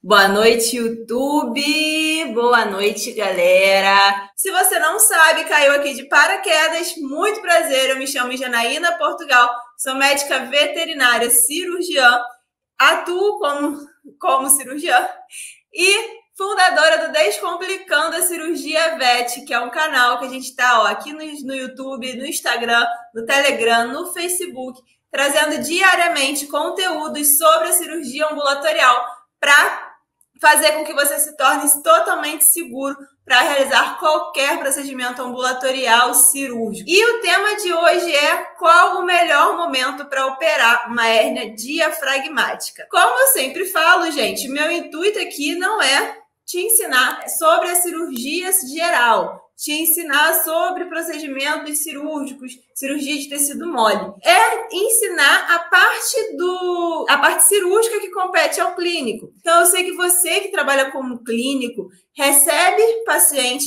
Boa noite, YouTube! Boa noite, galera! Se você não sabe, caiu aqui de paraquedas, muito prazer, eu me chamo Janaína Portugal, sou médica veterinária cirurgiã, atuo como cirurgiã e fundadora do Descomplicando a Cirurgia Vet, que é um canal que a gente está aqui no YouTube, no Instagram, no Telegram, no Facebook, trazendo diariamente conteúdos sobre a cirurgia ambulatorial para fazer com que você se torne totalmente seguro para realizar qualquer procedimento ambulatorial cirúrgico. E o tema de hoje é qual o melhor momento para operar uma hérnia diafragmática. Como eu sempre falo, gente, meu intuito aqui não é te ensinar sobre a cirurgia geral, te ensinar sobre procedimentos cirúrgicos, cirurgia de tecido mole. É ensinar a parte cirúrgica que compete ao clínico. Então, eu sei que você que trabalha como clínico recebe paciente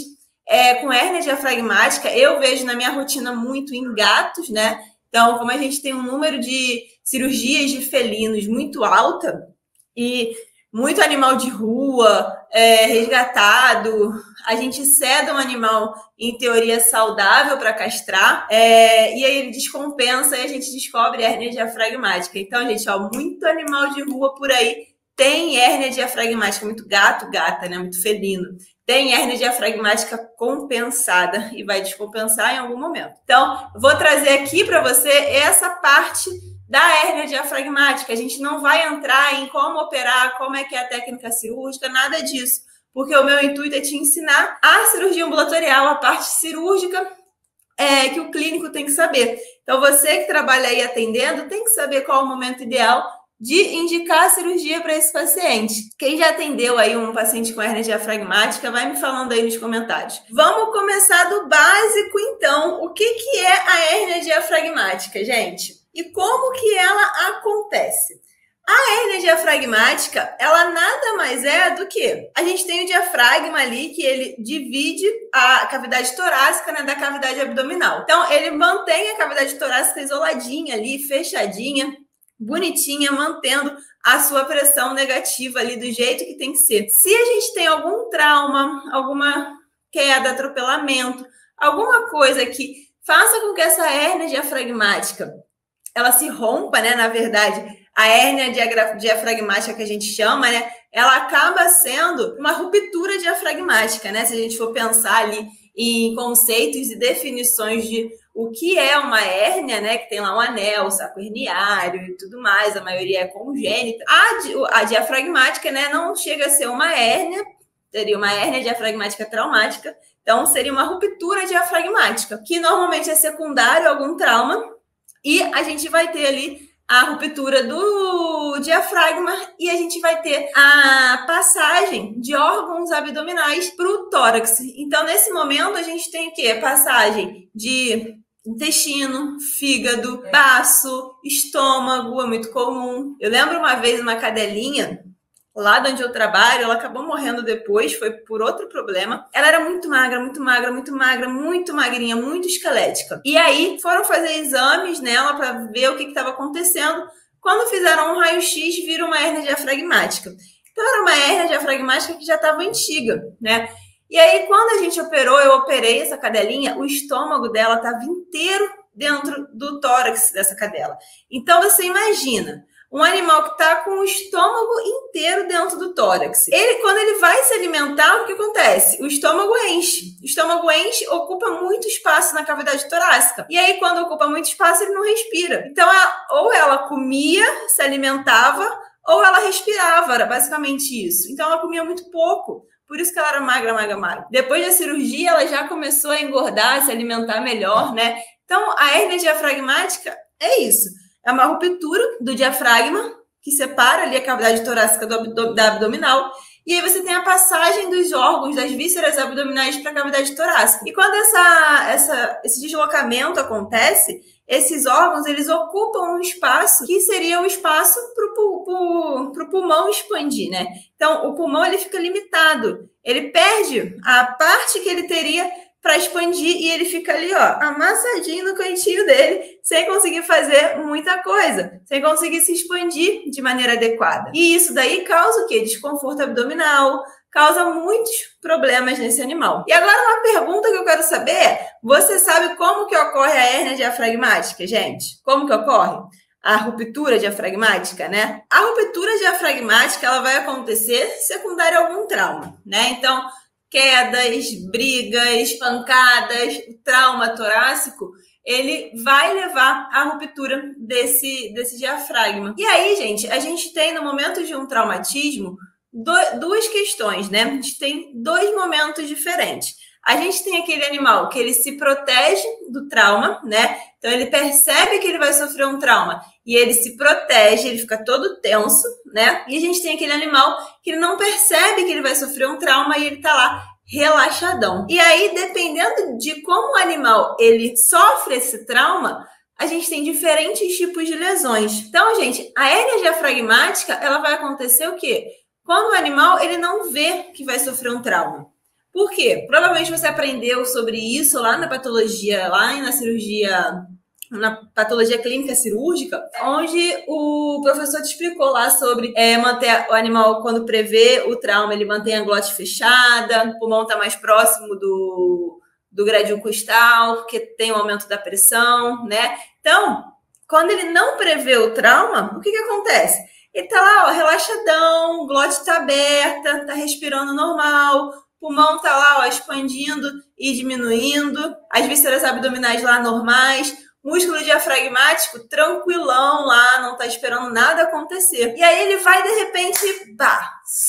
com hérnia diafragmática. Eu vejo na minha rotina muito em gatos, né? Então, como a gente tem um número de cirurgias de felinos muito alta e muito animal de rua, resgatado, a gente ceda um animal, em teoria, saudável para castrar, e aí ele descompensa e a gente descobre hérnia diafragmática. Então, gente, muito animal de rua por aí tem hérnia diafragmática, muito gato, gata, né? Muito felino. Tem hérnia diafragmática compensada e vai descompensar em algum momento. Então, vou trazer aqui para você essa parte da hérnia diafragmática. A gente não vai entrar em como operar, como é que é a técnica cirúrgica, nada disso, porque o meu intuito é te ensinar a cirurgia ambulatorial, a parte cirúrgica que o clínico tem que saber. Então, você que trabalha aí atendendo tem que saber qual é o momento ideal de indicar a cirurgia para esse paciente. Quem já atendeu aí um paciente com hérnia diafragmática, vai me falando aí nos comentários. Vamos começar do básico, então. O que é a hérnia diafragmática, gente? E como que ela acontece? A hérnia diafragmática, ela nada mais é do que a gente tem o diafragma ali, que ele divide a cavidade torácica, né, da cavidade abdominal. Então, ele mantém a cavidade torácica isoladinha ali, fechadinha, bonitinha, mantendo a sua pressão negativa ali do jeito que tem que ser. Se a gente tem algum trauma, alguma queda, atropelamento, alguma coisa que faça com que essa hérnia diafragmática ela se rompa, né? Na verdade, a hérnia diafragmática que a gente chama, né? Ela acaba sendo uma ruptura diafragmática, né? Se a gente for pensar ali em conceitos e definições de o que é uma hérnia, né? Que tem lá um anel, saco herniário e tudo mais, a maioria é congênita. A diafragmática, né? Não chega a ser uma hérnia, seria uma hérnia diafragmática traumática, então seria uma ruptura diafragmática, que normalmente é secundário a algum trauma. E a gente vai ter ali a ruptura do diafragma e a gente vai ter a passagem de órgãos abdominais para o tórax. Então, nesse momento, a gente tem o quê? Passagem de intestino, fígado, baço, estômago, é muito comum. Eu lembro uma vez uma cadelinha lá de onde eu trabalho, ela acabou morrendo depois, foi por outro problema. Ela era muito magra, muito magra, muito magra, muito magrinha, muito esquelética. E aí foram fazer exames nela para ver o que estava acontecendo. Quando fizeram um raio-x, viram uma hérnia diafragmática. Então era uma hérnia diafragmática que já estava antiga, né? E aí quando a gente operou, eu operei essa cadelinha, o estômago dela estava inteiro dentro do tórax dessa cadela. Então você imagina, um animal que está com o estômago inteiro dentro do tórax. Quando ele vai se alimentar, o que acontece? O estômago enche. O estômago enche, ocupa muito espaço na cavidade torácica. E aí, quando ocupa muito espaço, ele não respira. Então, ou ela comia, se alimentava, ou ela respirava. Era basicamente isso. Então, ela comia muito pouco. Por isso que ela era magra, magra, magra. Depois da cirurgia, ela já começou a engordar, se alimentar melhor, né? Então, a hérnia diafragmática é isso. É uma ruptura do diafragma, que separa ali a cavidade torácica da abdominal, e aí você tem a passagem dos órgãos, das vísceras abdominais para a cavidade torácica. E quando esse deslocamento acontece, esses órgãos, eles ocupam um espaço que seria o espaço para o pulmão expandir, né? Então, o pulmão, ele fica limitado. Ele perde a parte que ele teria para expandir e ele fica ali, ó, amassadinho no cantinho dele, sem conseguir fazer muita coisa, sem conseguir se expandir de maneira adequada. E isso daí causa o quê? Desconforto abdominal, causa muitos problemas nesse animal. E agora uma pergunta que eu quero saber é, você sabe como que ocorre a hérnia diafragmática, gente? Como que ocorre? A ruptura diafragmática, né? A ruptura diafragmática, ela vai acontecer secundária a algum trauma, né? Então, quedas, brigas, pancadas, o trauma torácico, ele vai levar à ruptura desse diafragma. E aí, gente, a gente tem no momento de um traumatismo duas questões, né? A gente tem dois momentos diferentes. A gente tem aquele animal que ele se protege do trauma, né? Então, ele percebe que ele vai sofrer um trauma e ele se protege, ele fica todo tenso, né? E a gente tem aquele animal que ele não percebe que ele vai sofrer um trauma e ele tá lá relaxadão. E aí, dependendo de como o animal ele sofre esse trauma, a gente tem diferentes tipos de lesões. Então, gente, a hérnia diafragmática, ela vai acontecer o quê? Quando o animal ele não vê que vai sofrer um trauma. Por quê? Provavelmente você aprendeu sobre isso lá na patologia, lá na cirurgia, na patologia clínica cirúrgica, onde o professor te explicou lá sobre manter o animal, quando prevê o trauma, ele mantém a glote fechada, o pulmão está mais próximo do gradil costal, porque tem um aumento da pressão, né? Então, quando ele não prevê o trauma, o que acontece? Ele tá lá, ó, relaxadão, glote tá aberta, tá respirando normal, pulmão tá lá, ó, expandindo e diminuindo, as vísceras abdominais lá normais, músculo diafragmático tranquilão lá, não tá esperando nada acontecer. E aí ele vai, de repente,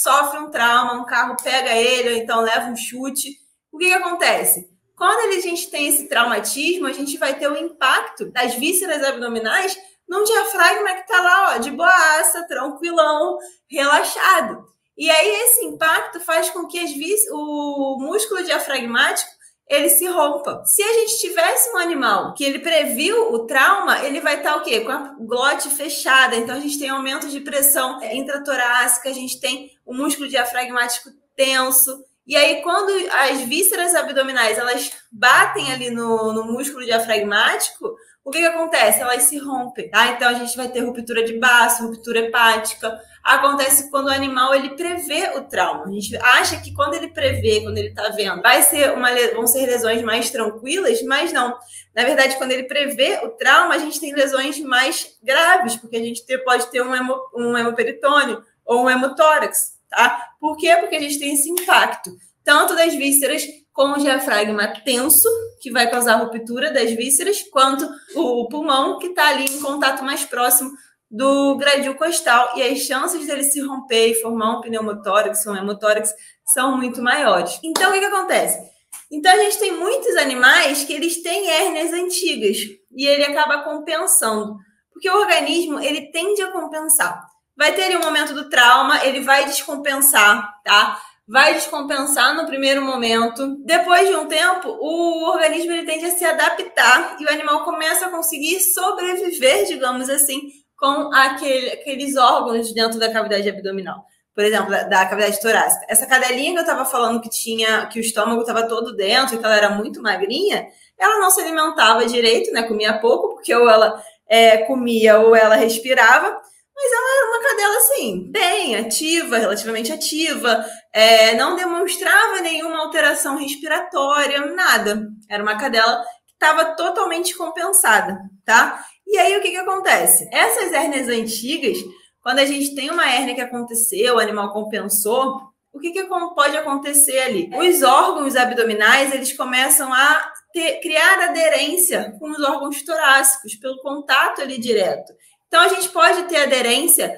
sofre um trauma, um carro pega ele, ou então leva um chute. O que acontece? Quando a gente tem esse traumatismo, a gente vai ter o impacto das vísceras abdominais num diafragma que tá lá, ó, de boaça, tranquilão, relaxado. E aí esse impacto faz com que o músculo diafragmático ele se rompa. Se a gente tivesse um animal que ele previu o trauma, ele vai estar o quê? Com a glote fechada. Então a gente tem aumento de pressão intratorácica, a gente tem o músculo diafragmático tenso. E aí quando as vísceras abdominais elas batem ali no músculo diafragmático, o que acontece? Elas se rompem, tá? Então a gente vai ter ruptura de baço, ruptura hepática. Acontece quando o animal ele prevê o trauma. A gente acha que quando ele prevê, quando ele tá vendo, vão ser lesões mais tranquilas, mas não. Na verdade, quando ele prevê o trauma, a gente tem lesões mais graves, porque a gente pode ter um hemoperitônio ou um hemotórax, tá? Por quê? Porque a gente tem esse impacto, tanto das vísceras com o diafragma tenso, que vai causar ruptura das vísceras, quanto o pulmão, que está ali em contato mais próximo do gradil costal, e as chances dele se romper e formar um pneumotórax ou um hemotórax são muito maiores. Então, o que acontece? Então, a gente tem muitos animais que eles têm hérnias antigas, e ele acaba compensando, porque o organismo, ele tende a compensar. Vai ter ali um momento do trauma, ele vai descompensar, tá? Vai descompensar no primeiro momento. Depois de um tempo, o organismo ele tende a se adaptar e o animal começa a conseguir sobreviver, digamos assim, com aqueles órgãos dentro da cavidade abdominal. Por exemplo, da cavidade torácica. Essa cadelinha que eu estava falando que o estômago estava todo dentro e que ela era muito magrinha, ela não se alimentava direito, né? Comia pouco, porque ou ela comia ou ela respirava. Mas ela era uma cadela, assim, bem ativa, relativamente ativa, não demonstrava nenhuma alteração respiratória, nada. Era uma cadela que estava totalmente compensada, tá? E aí, o que acontece? Essas hérnias antigas, quando a gente tem uma hérnia que aconteceu, o animal compensou, o que pode acontecer ali? Os órgãos abdominais, eles começam a criar aderência com os órgãos torácicos, pelo contato ali direto. Então, a gente pode ter aderência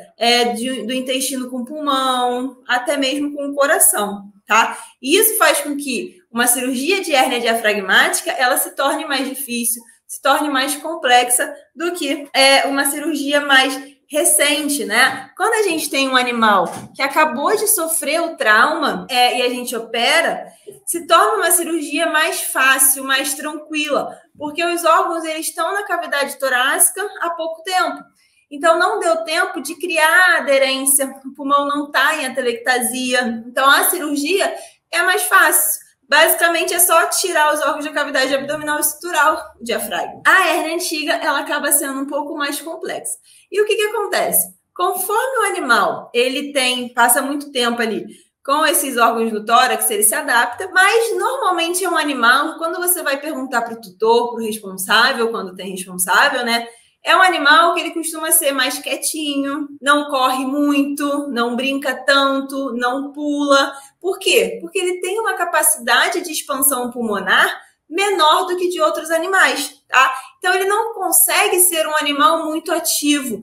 do intestino com o pulmão, até mesmo com o coração, tá? E isso faz com que uma cirurgia de hérnia diafragmática, ela se torne mais difícil, se torne mais complexa do que uma cirurgia mais recente, né? Quando a gente tem um animal que acabou de sofrer o trauma e a gente opera, se torna uma cirurgia mais fácil, mais tranquila, porque os órgãos eles estão na cavidade torácica há pouco tempo. Então, não deu tempo de criar aderência, o pulmão não está em atelectasia. Então, a cirurgia é mais fácil. Basicamente é só tirar os órgãos da cavidade abdominal estrutural, o diafragma. A hérnia antiga, ela acaba sendo um pouco mais complexa. E o que acontece? Conforme o animal, ele passa muito tempo ali com esses órgãos do tórax, ele se adapta, mas normalmente é um animal, quando você vai perguntar para o tutor, para o responsável, quando tem responsável, né? É um animal que ele costuma ser mais quietinho, não corre muito, não brinca tanto, não pula. Por quê? Porque ele tem uma capacidade de expansão pulmonar menor do que de outros animais, tá? Então ele não consegue ser um animal muito ativo,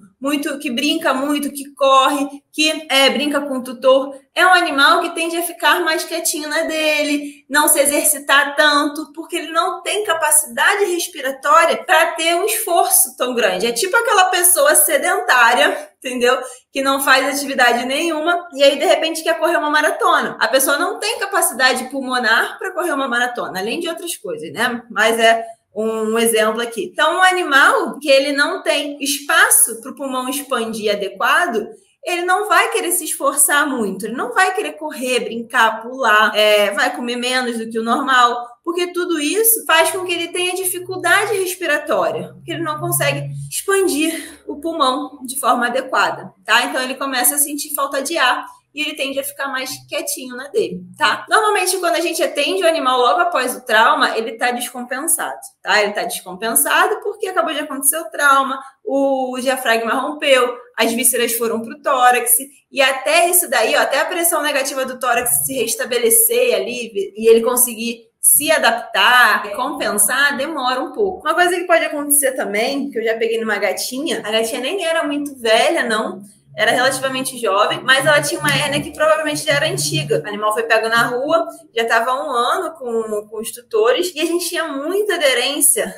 que brinca muito, que corre, que brinca com o tutor. É um animal que tende a ficar mais quietinho na dele, não se exercitar tanto, porque ele não tem capacidade respiratória para ter um esforço tão grande. É tipo aquela pessoa sedentária, entendeu? Que não faz atividade nenhuma e aí de repente quer correr uma maratona. A pessoa não tem capacidade pulmonar para correr uma maratona, além de outras coisas, né? Mas é um exemplo aqui. Então, um animal que ele não tem espaço para o pulmão expandir adequado, ele não vai querer se esforçar muito, ele não vai querer correr, brincar, pular, vai comer menos do que o normal, porque tudo isso faz com que ele tenha dificuldade respiratória, porque ele não consegue expandir o pulmão de forma adequada, tá? Então, ele começa a sentir falta de ar e ele tende a ficar mais quietinho na dele, tá? Normalmente, quando a gente atende o animal logo após o trauma, ele tá descompensado, tá? Ele tá descompensado porque acabou de acontecer o trauma, o diafragma rompeu, as vísceras foram pro tórax, e até isso daí, ó, até a pressão negativa do tórax se restabelecer ali e ele conseguir se adaptar, compensar, demora um pouco. Uma coisa que pode acontecer também, que eu já peguei numa gatinha, a gatinha nem era muito velha, não, era relativamente jovem, mas ela tinha uma hérnia que provavelmente já era antiga. O animal foi pego na rua, já estava há 1 ano com os tutores, e a gente tinha muita aderência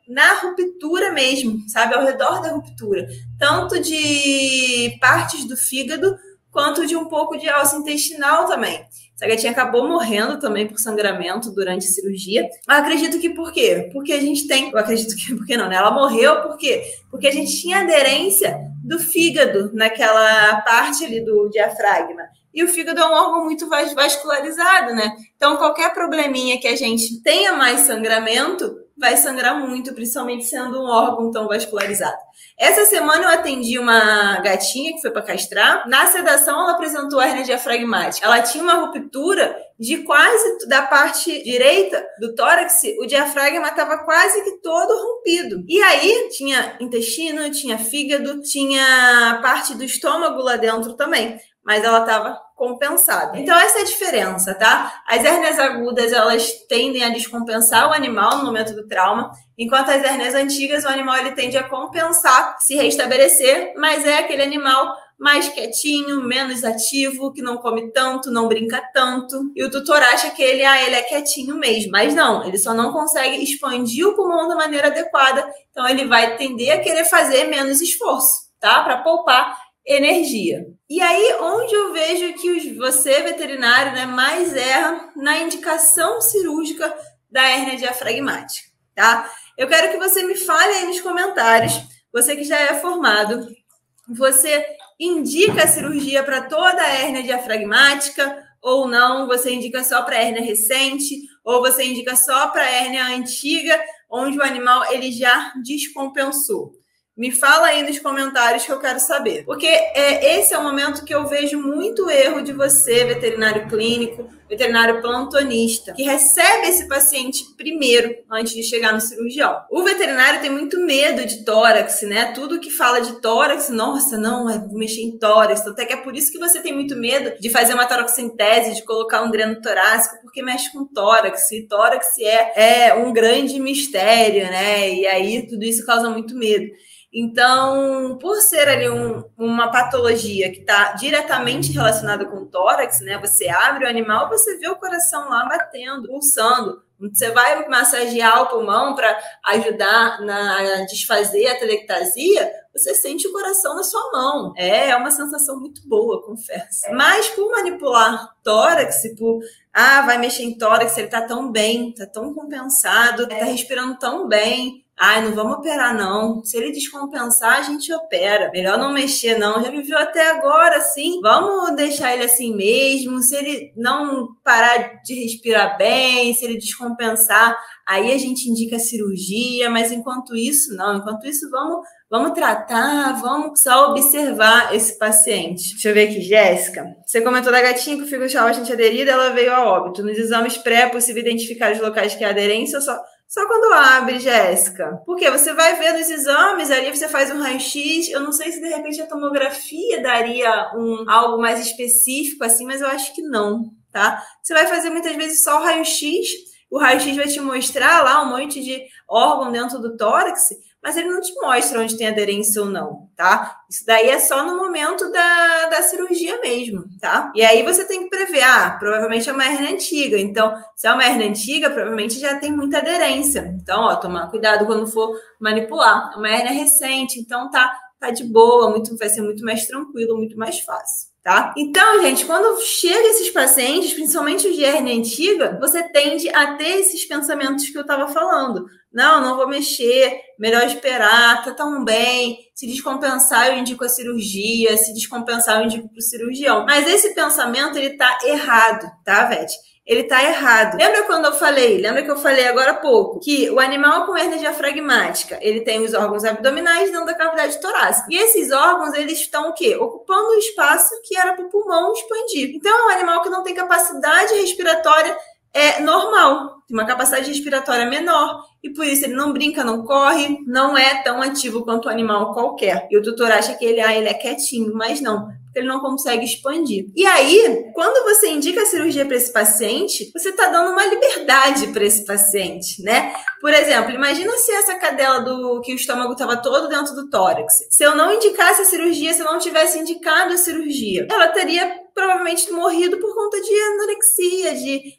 na ruptura mesmo, sabe? Ao redor da ruptura. Tanto de partes do fígado, quanto de um pouco de alça intestinal também. Essa gatinha acabou morrendo também por sangramento durante a cirurgia. Eu acredito que por quê? Porque a gente tem... Eu acredito que por que não, né? Ela morreu por quê? Porque a gente tinha aderência do fígado naquela parte ali do diafragma. E o fígado é um órgão muito vascularizado, né? Então, qualquer probleminha que a gente tenha mais sangramento, vai sangrar muito, principalmente sendo um órgão tão vascularizado. Essa semana eu atendi uma gatinha que foi para castrar. Na sedação, ela apresentou hérnia diafragmática. Ela tinha uma ruptura de quase da parte direita do tórax, o diafragma estava quase que todo rompido. E aí tinha intestino, tinha fígado, tinha parte do estômago lá dentro também, mas ela estava compensada. Então essa é a diferença, tá? As hérnias agudas, elas tendem a descompensar o animal no momento do trauma, enquanto as hérnias antigas, o animal ele tende a compensar, se restabelecer, mas é aquele animal mais quietinho, menos ativo, que não come tanto, não brinca tanto. E o tutor acha que ele é quietinho mesmo. Mas não, ele só não consegue expandir o pulmão da maneira adequada. Então ele vai tender a querer fazer menos esforço, tá? Para poupar energia. E aí, onde eu vejo que você, veterinário, né, mais erra na indicação cirúrgica da hérnia diafragmática, tá? Eu quero que você me fale aí nos comentários, você que já é formado, você indica a cirurgia para toda a hérnia diafragmática ou não? Você indica só para a hérnia recente ou você indica só para a hérnia antiga, onde o animal ele já descompensou? Me fala aí nos comentários que eu quero saber. Porque esse é o momento que eu vejo muito erro de você, veterinário clínico, veterinário plantonista, que recebe esse paciente primeiro, antes de chegar no cirurgião. O veterinário tem muito medo de tórax, né? Tudo que fala de tórax, nossa, não, vou mexer em tórax. Até que é por isso que você tem muito medo de fazer uma toracocentese, de colocar um dreno torácico, porque mexe com tórax. E tórax é um grande mistério, né? E aí tudo isso causa muito medo. Então, por ser ali uma patologia que está diretamente relacionada com o tórax, né? Você abre o animal, você vê o coração lá batendo, pulsando. Você vai massagear o pulmão para ajudar a desfazer a telectasia, você sente o coração na sua mão. É uma sensação muito boa, confesso. Mas por manipular tórax, vai mexer em tórax, ele tá tão bem, tá tão compensado, tá respirando tão bem, Ai, não vamos operar, não. Se ele descompensar, a gente opera. Melhor não mexer, não. Já viveu até agora, assim. Vamos deixar ele assim mesmo. Se ele não parar de respirar bem, se ele descompensar, aí a gente indica a cirurgia. Mas enquanto isso, não. Enquanto isso, vamos tratar, vamos só observar esse paciente. Deixa eu ver aqui, Jéssica. Você comentou da gatinha que o fígado estava bastante aderido, ela veio a óbito. Nos exames pré, é possível identificar os locais que há aderência ou só quando abre, Jéssica? Porque você vai ver nos exames, ali você faz um raio-x. Eu não sei se de repente a tomografia daria algo mais específico assim, mas eu acho que não, tá? Você vai fazer muitas vezes só o raio-x. O raio-x vai te mostrar lá um monte de órgão dentro do tórax, mas ele não te mostra onde tem aderência ou não, tá? Isso daí é só no momento da cirurgia mesmo, tá? E aí você tem que prever, provavelmente é uma hérnia antiga. Então, se é uma hérnia antiga, provavelmente já tem muita aderência. Então, ó, tomar cuidado quando for manipular. É uma hérnia recente, então tá de boa, vai ser muito mais tranquilo, muito mais fácil. Tá? Então, gente, quando chega esses pacientes, principalmente os de hérnia antiga, você tende a ter esses pensamentos que eu estava falando. Não vou mexer, melhor esperar, tá tão bem. Se descompensar, eu indico a cirurgia. Se descompensar, eu indico para o cirurgião. Mas esse pensamento, ele tá errado, tá, Vete? Ele tá errado. Lembra que eu falei agora há pouco, que o animal com hérnia diafragmática, ele tem os órgãos abdominais dentro da cavidade torácica. E esses órgãos, eles estão o quê? Ocupando o espaço que era para o pulmão expandir. Então, é um animal que não tem capacidade respiratória normal, tem uma capacidade respiratória menor, e por isso ele não brinca, não corre, não é tão ativo quanto um animal qualquer. E o tutor acha que ele é quietinho, mas não, porque ele não consegue expandir. E aí, quando você indica a cirurgia para esse paciente, você está dando uma liberdade para esse paciente, né? Por exemplo, imagina se essa cadela que o estômago estava todo dentro do tórax. Se eu não indicasse a cirurgia, se eu não tivesse indicado a cirurgia, ela teria provavelmente morrido por conta de anorexia, de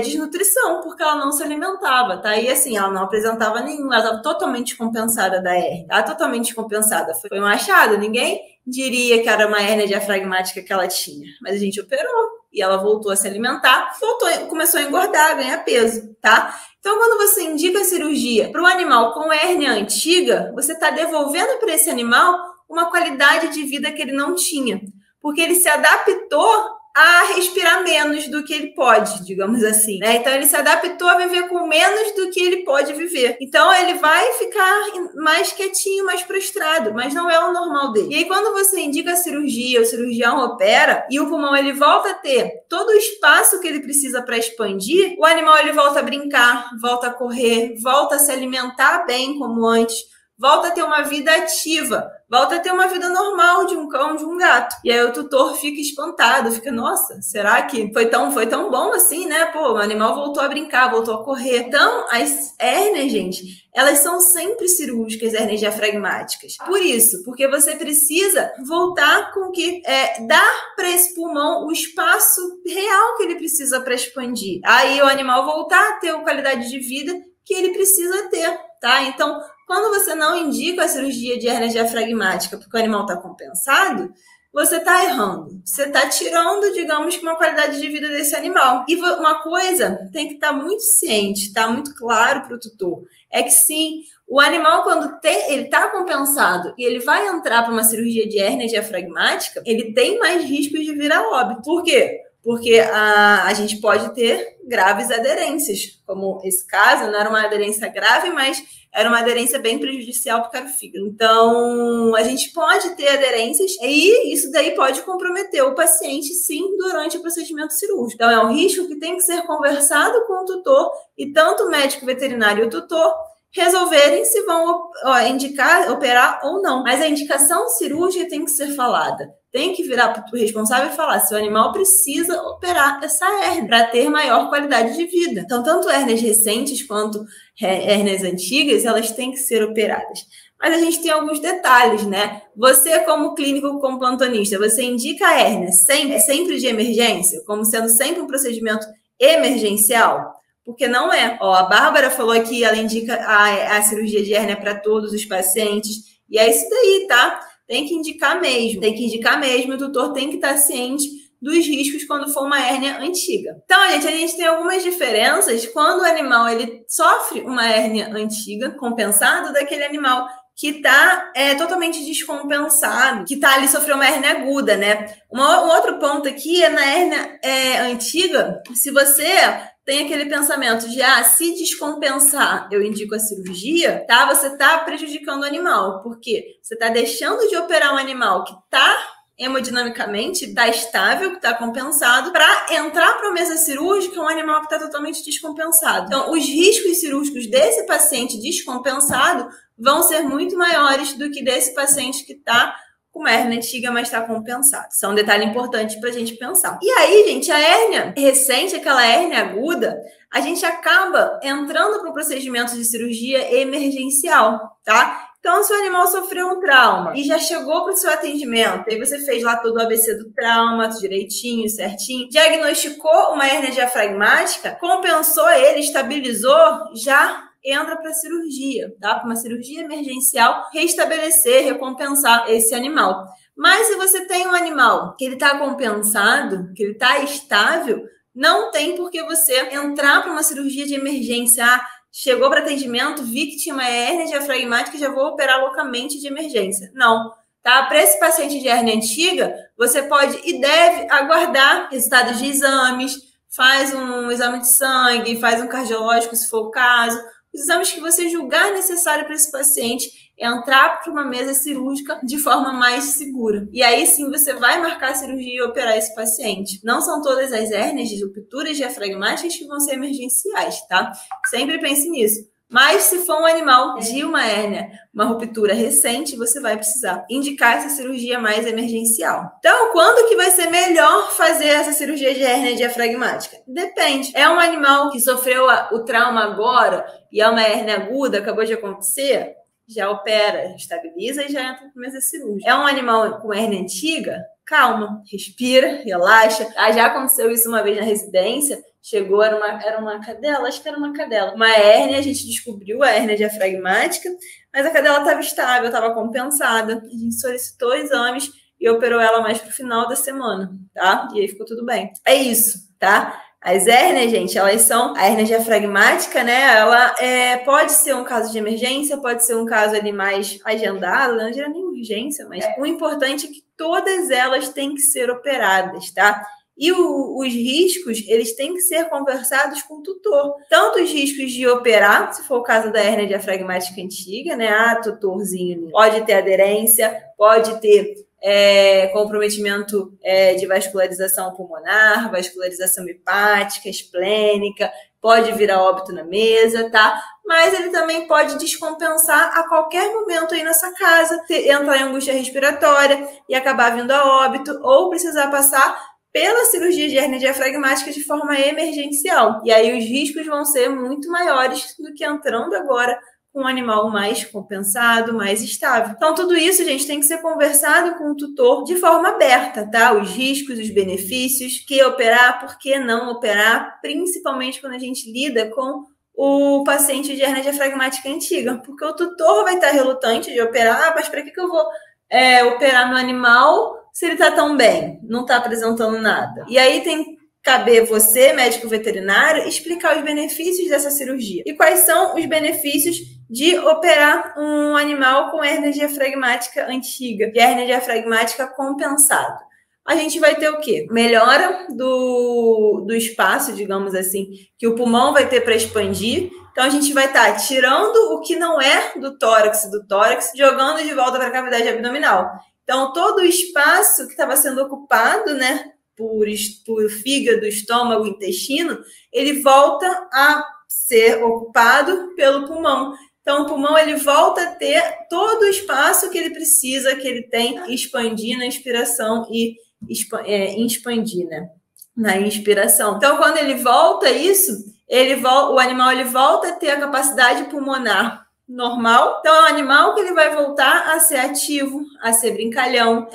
desnutrição, porque ela não se alimentava, tá? E assim, ela não apresentava nenhum, ela estava totalmente compensada da hérnia, tá? Totalmente compensada. Foi um achado, ninguém diria que era uma hérnia diafragmática que ela tinha, mas a gente operou e ela voltou a se alimentar, começou a engordar, a ganhar peso, tá? Então, quando você indica a cirurgia para um animal com hérnia antiga, você está devolvendo para esse animal uma qualidade de vida que ele não tinha, porque ele se adaptou a respirar menos do que ele pode, digamos assim, né? Então, ele se adaptou a viver com menos do que ele pode viver. Então, ele vai ficar mais quietinho, mais prostrado, mas não é o normal dele. E aí, quando você indica a cirurgia, o cirurgião opera e o pulmão ele volta a ter todo o espaço que ele precisa para expandir, o animal ele volta a brincar, volta a correr, volta a se alimentar bem como antes, volta a ter uma vida ativa, volta a ter uma vida normal de um cão, de um gato. E aí o tutor fica espantado, fica, nossa, será que foi tão bom assim, né? Pô, o animal voltou a brincar, voltou a correr. Então, as hérnias, gente, elas são sempre cirúrgicas, hérnias diafragmáticas. Por isso, porque você precisa voltar com que dar para esse pulmão o espaço real que ele precisa para expandir. Aí o animal voltar a ter a qualidade de vida que ele precisa ter, tá? Então, quando você não indica a cirurgia de hérnia diafragmática porque o animal está compensado, você está errando. Você está tirando, digamos, uma qualidade de vida desse animal. E uma coisa tem que estar muito ciente, tá muito claro para o tutor, é que sim, o animal, quando ele está compensado e ele vai entrar para uma cirurgia de hérnia diafragmática, ele tem mais riscos de vir a óbito. Por quê? Porque a gente pode ter graves aderências, como esse caso, não era uma aderência grave, mas era uma aderência bem prejudicial para o fígado. Então, a gente pode ter aderências e isso daí pode comprometer o paciente, sim, durante o procedimento cirúrgico. Então, é um risco que tem que ser conversado com o tutor e tanto o médico veterinário e o tutor resolverem se vão indicar, operar ou não. Mas a indicação cirúrgica tem que ser falada. Tem que virar para o responsável e falar se o animal precisa operar essa hérnia para ter maior qualidade de vida. Então, tanto hérnias recentes quanto hérnias antigas, elas têm que ser operadas. Mas a gente tem alguns detalhes, né? Você, como clínico, como plantonista, você indica a hérnia sempre de emergência, como sendo sempre um procedimento emergencial? Porque não é. A Bárbara falou que ela indica a cirurgia de hérnia para todos os pacientes, e é isso daí, tá? Tem que indicar mesmo, o tutor tem que estar ciente dos riscos quando for uma hérnia antiga. Então, a gente tem algumas diferenças quando o animal ele sofre uma hérnia antiga, compensado daquele animal que está totalmente descompensado, que está ali, sofreu uma hérnia aguda, né? Um outro ponto aqui é na hérnia antiga, se você tem aquele pensamento de, se descompensar, eu indico a cirurgia, tá? Você está prejudicando o animal, porque você está deixando de operar um animal que está hemodinamicamente, está estável, que está compensado, para entrar para a mesa cirúrgica um animal que está totalmente descompensado. Então, os riscos cirúrgicos desse paciente descompensado vão ser muito maiores do que desse paciente que está com uma hérnia antiga, mas está compensado. Isso é um detalhe importante para a gente pensar. E aí, gente, a hérnia recente, aquela hérnia aguda, a gente acaba entrando para um procedimento de cirurgia emergencial, tá? Então, se o animal sofreu um trauma e já chegou para o seu atendimento, aí você fez lá todo o ABC do trauma, direitinho, certinho, diagnosticou uma hérnia diafragmática, compensou ele, estabilizou, já entra para a cirurgia, tá? Para uma cirurgia emergencial, restabelecer, recompensar esse animal. Mas se você tem um animal que ele está compensado, que ele está estável, não tem por que você entrar para uma cirurgia de emergência. Chegou para atendimento, vi que tinha uma hérnia diafragmática, já vou operar loucamente de emergência. Não, tá? Para esse paciente de hérnia antiga, você pode e deve aguardar resultados de exames, faz um exame de sangue, faz um cardiológico, se for o caso, os exames que você julgar necessário para esse paciente entrar para uma mesa cirúrgica de forma mais segura. E aí sim você vai marcar a cirurgia e operar esse paciente. Não são todas as hérnias de rupturas diafragmáticas que vão ser emergenciais, tá? Sempre pense nisso. Mas se for um animal de uma hérnia, uma ruptura recente, você vai precisar indicar essa cirurgia mais emergencial. Então, quando que vai ser melhor fazer essa cirurgia de hérnia diafragmática? Depende. É um animal que sofreu o trauma agora e é uma hérnia aguda, acabou de acontecer, já opera, estabiliza e já entra para a mesa cirúrgica. É um animal com hérnia antiga? Calma, respira, relaxa. Já aconteceu isso uma vez na residência. Chegou, era uma cadela, acho que era uma cadela. Uma hérnia, a gente descobriu a hérnia diafragmática, mas a cadela estava estável, estava compensada. A gente solicitou exames e operou ela mais pro final da semana, tá? E aí ficou tudo bem. É isso, tá? As hérnias, gente, elas são... A hérnia diafragmática, né? Ela pode ser um caso de emergência, pode ser um caso ali mais agendado, não era nem urgência, mas o importante é que todas elas têm que ser operadas, tá? E os riscos, eles têm que ser conversados com o tutor. Tanto os riscos de operar, se for o caso da hérnia diafragmática antiga, né? Tutorzinho pode ter aderência, pode ter comprometimento de vascularização pulmonar, vascularização hepática, esplênica, pode virar óbito na mesa, tá? Mas ele também pode descompensar a qualquer momento aí nessa casa, entrar em angústia respiratória e acabar vindo a óbito, ou precisar passar pela cirurgia de hérnia diafragmática de forma emergencial. E aí os riscos vão ser muito maiores do que entrando agora com um animal mais compensado, mais estável. Então, tudo isso, gente, tem que ser conversado com o tutor de forma aberta, tá? Os riscos, os benefícios, que operar, por que não operar, principalmente quando a gente lida com o paciente de hérnia diafragmática antiga, porque o tutor vai estar relutante de operar, mas para que eu vou operar no animal se ele está tão bem, não está apresentando nada? E aí tem que caber você, médico veterinário, explicar os benefícios dessa cirurgia. E quais são os benefícios de operar um animal com hérnia diafragmática antiga, de hérnia diafragmática compensada? A gente vai ter o quê? Melhora do espaço, digamos assim, que o pulmão vai ter para expandir. Então, a gente vai estar tirando o que não é do tórax, jogando de volta para a cavidade abdominal. Então, todo o espaço que estava sendo ocupado, né, por fígado, estômago, intestino, ele volta a ser ocupado pelo pulmão. Então, o pulmão ele volta a ter todo o espaço que ele precisa, que ele tem, expandir na inspiração e expandir, né, na inspiração. Então, quando ele volta isso, o animal ele volta a ter a capacidade pulmonar normal. Então, é um animal que ele vai voltar a ser ativo, a ser brincalhão,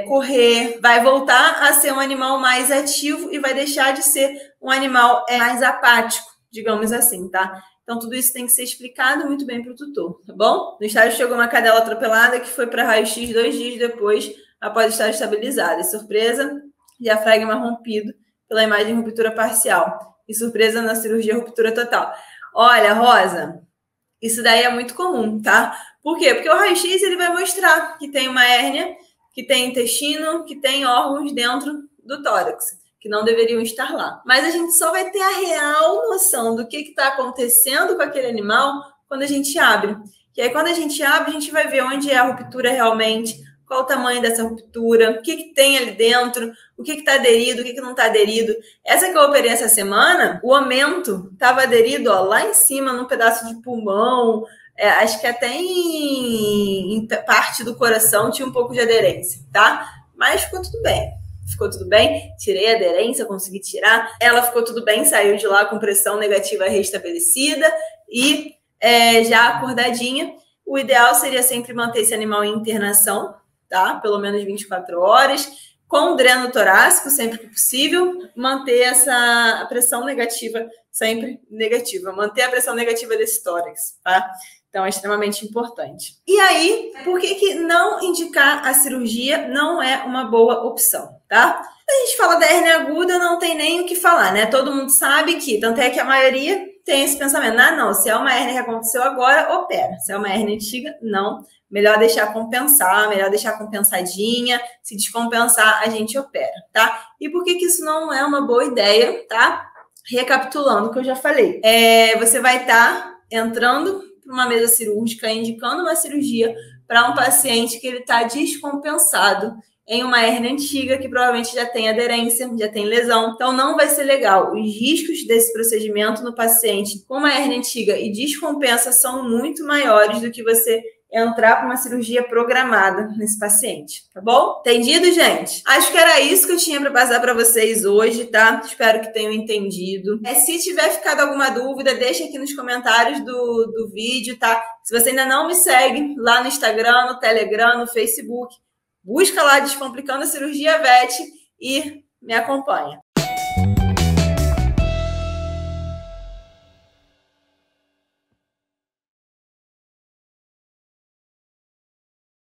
correr, vai voltar a ser um animal mais ativo e vai deixar de ser um animal mais apático, digamos assim, tá? Então, tudo isso tem que ser explicado muito bem para o tutor, tá bom? No estágio chegou uma cadela atropelada que foi para raio-x 2 dias depois, após estar estabilizada. E surpresa, diafragma rompido pela imagem ruptura parcial e surpresa na cirurgia ruptura total. Olha, Rosa, isso daí é muito comum, tá? Por quê? Porque o raio-x ele vai mostrar que tem uma hérnia, que tem intestino, que tem órgãos dentro do tórax, que não deveriam estar lá. Mas a gente só vai ter a real noção do que está acontecendo com aquele animal quando a gente abre. E aí, quando a gente abre, a gente vai ver onde é a ruptura realmente, qual o tamanho dessa ruptura, o que tem ali dentro, o que está aderido, o que não está aderido. Essa que eu operei essa semana, o aumento estava aderido lá em cima, num pedaço de pulmão, acho que até em parte do coração tinha um pouco de aderência, tá? Mas ficou tudo bem. Ficou tudo bem, tirei a aderência, consegui tirar. Ela ficou tudo bem, saiu de lá com pressão negativa restabelecida e já acordadinha. O ideal seria sempre manter esse animal em internação, tá? Pelo menos 24 horas, com dreno torácico, sempre que possível, manter essa pressão negativa sempre negativa, manter a pressão negativa desse tórax, tá? Então, é extremamente importante. E aí, por que não indicar a cirurgia não é uma boa opção, tá? A gente fala da hérnia aguda, não tem nem o que falar, né? Todo mundo sabe que, tanto é que a maioria tem esse pensamento, não, se é uma hérnia que aconteceu agora, opera. Se é uma hérnia antiga, não. Melhor deixar compensar, melhor deixar compensadinha. Se descompensar, a gente opera, tá? E por que isso não é uma boa ideia, tá? Recapitulando o que eu já falei. Você vai estar entrando para uma mesa cirúrgica, indicando uma cirurgia para um paciente que ele está descompensado em uma hérnia antiga, que provavelmente já tem aderência, já tem lesão. Então, não vai ser legal. Os riscos desse procedimento no paciente com uma hérnia antiga e descompensa são muito maiores do que você entrar para uma cirurgia programada nesse paciente, tá bom? Entendido, gente? Acho que era isso que eu tinha para passar para vocês hoje, tá? Espero que tenham entendido. Se tiver ficado alguma dúvida, deixa aqui nos comentários do vídeo, tá? Se você ainda não me segue lá no Instagram, no Telegram, no Facebook, busca lá Descomplicando a Cirurgia VET e me acompanha.